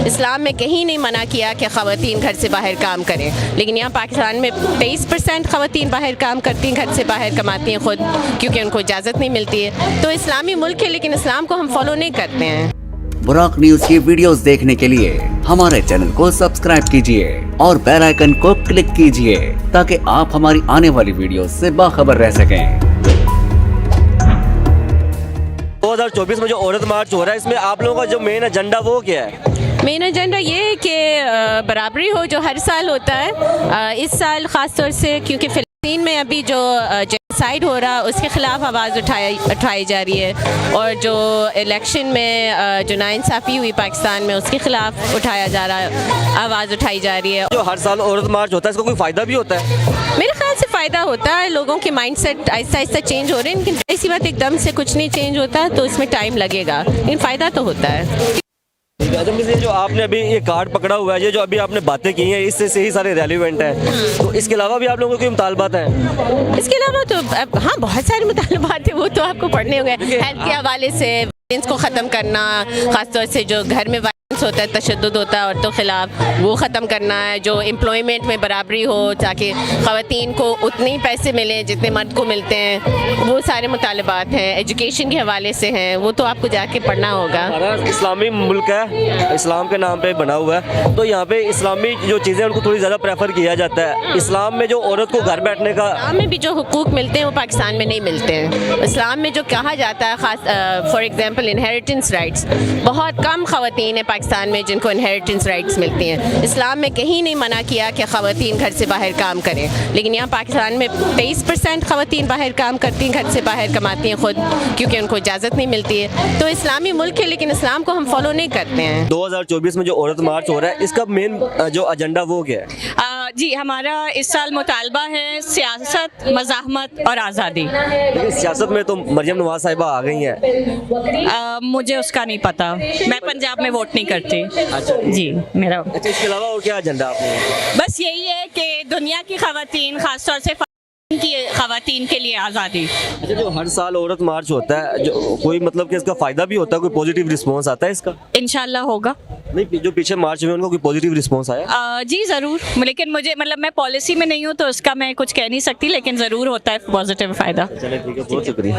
اسلام میں کہیں نہیں منع کیا کہ خواتین گھر سے باہر کام کریں، لیکن یہاں پاکستان میں 23% خواتین باہر کام کرتی ہیں، گھر سے باہر کماتی ہیں خود، کیونکہ ان کو اجازت نہیں ملتی ہے۔ تو اسلامی ملک ہے لیکن اسلام کو ہم فالو نہیں کرتے ہیں۔ براق نیوز کی ویڈیوز دیکھنے کے لیے ہمارے چینل کو سبسکرائب کیجئے اور بیل آئیکن کو کلک کیجئے تاکہ آپ ہماری آنے والی ویڈیوز سے باخبر رہ سکیں۔ 2024 میں جو عورت مارچ ہو رہا ہے، اس میں آپ لوگوں کا جو مین ایجنڈا وہ کیا ہے؟ مین ایجنڈا یہ ہے کہ برابری ہو، جو ہر سال ہوتا ہے۔ اس سال خاص طور سے کیونکہ فلسطین میں ابھی جو جینوسائیڈ ہو رہا ہے اس کے خلاف آواز اٹھائی جا رہی ہے، اور جو الیکشن میں جو ناانصافی ہوئی پاکستان میں اس کے خلاف اٹھایا جا رہا ہے، آواز اٹھائی جا رہی ہے۔ جو ہر سال عورت مارچ ہوتا ہے، اس کا کوئی فائدہ بھی ہوتا ہے؟ میرے خیال سے فائدہ ہوتا ہے، لوگوں کے مائنڈ سیٹ آہستہ آہستہ چینج ہو رہے ہیں، لیکن ایسی بات ایک دم سے کچھ نہیں چینج ہوتا تو اس میں ٹائم لگے گا، لیکن فائدہ تو ہوتا ہے۔ جو آپ نے ابھی یہ کارڈ پکڑا ہوا ہے، یہ جو ابھی آپ نے باتیں کی ہیں، اس سے ہی سارے ریلیونٹ ہیں، تو اس کے علاوہ بھی آپ لوگوں کے مطالبات ہیں؟ اس کے علاوہ تو ہاں بہت سارے مطالبات ہیں، وہ تو آپ کو پڑھنے ہوں گے۔ ہیلتھ کے حوالے سے وائلنس کو ختم کرنا، خاص طور سے جو گھر میں وائلنس ہوتا ہے، تشدد ہوتا ہے عورتوں کے خلاف، وہ ختم کرنا ہے۔ جو امپلائمنٹ میں برابری ہو تاکہ خواتین کو اتنے ہی پیسے ملیں جتنے مرد کو ملتے ہیں، وہ سارے مطالبات ہیں۔ ایجوکیشن کے حوالے سے ہیں، وہ تو آپ کو جا کے پڑھنا ہوگا۔ ہمارا اسلامی ملک ہے، اسلام کے نام پہ بنا ہوا ہے، تو یہاں پہ اسلامی جو چیزیں ان کو تھوڑی زیادہ پریفر کیا جاتا ہے۔ اسلام میں جو عورت کو گھر بیٹھنے کا، اسلام میں بھی جو حقوق ملتے ہیں وہ پاکستان میں نہیں ملتے ہیں۔ اسلام میں جو کہا جاتا ہے، خاص فار ایگزامپل انہیریٹنس رائٹس، بہت کم خواتین ہیں پاکستان میں جن کو انہیریٹنس رائٹس ملتی ہیں۔ اسلام میں کہیں نہیں منع کیا کہ خواتین گھر سے باہر کام کریں، لیکن یہاں پاکستان میں 23% خواتین باہر کام کرتی ہیں، گھر سے باہر کماتی ہیں خود، کیونکہ ان کو اجازت نہیں ملتی ہے۔ تو اسلامی ملک ہے لیکن اسلام کو ہم فالو نہیں کرتے ہیں۔ 2024 میں جو عورت مارچ ہو رہا ہے، اس کا مین جو ایجنڈا وہ کیا ہے؟ جی، ہمارا اس سال مطالبہ ہے سیاست، مزاحمت اور آزادی۔ لیکن سیاست میں تو مریم نواز صاحبہ آ گئی ہیں۔ مجھے اس کا نہیں پتا، میں پنجاب میں ووٹ نہیں کرتی۔ جی میرا اچھا، اس کے علاوہ اور کیا ایجنڈا آپ نے؟ بس یہی ہے کہ دنیا کی خواتین، خاص طور سے کی خواتین کے لیے آزادی۔ اچھا، جو ہر سال عورت مارچ ہوتا ہے، جو کوئی مطلب کہ اس کا فائدہ بھی ہوتا ہے، کوئی پوزیٹیو رسپانس آتا ہے اس کا؟ انشاءاللہ ہوگا۔ نہیں، جو پیچھے مارچ میں ان کو کوئی پوزیٹیو رسپانس آیا؟ جی ضرور، لیکن مجھے میں پالیسی میں نہیں ہوں تو اس کا میں کچھ کہہ نہیں سکتی، لیکن ضرور ہوتا ہے پازیٹیو فائدہ۔ چلے ٹھیک ہے، بہت شکریہ۔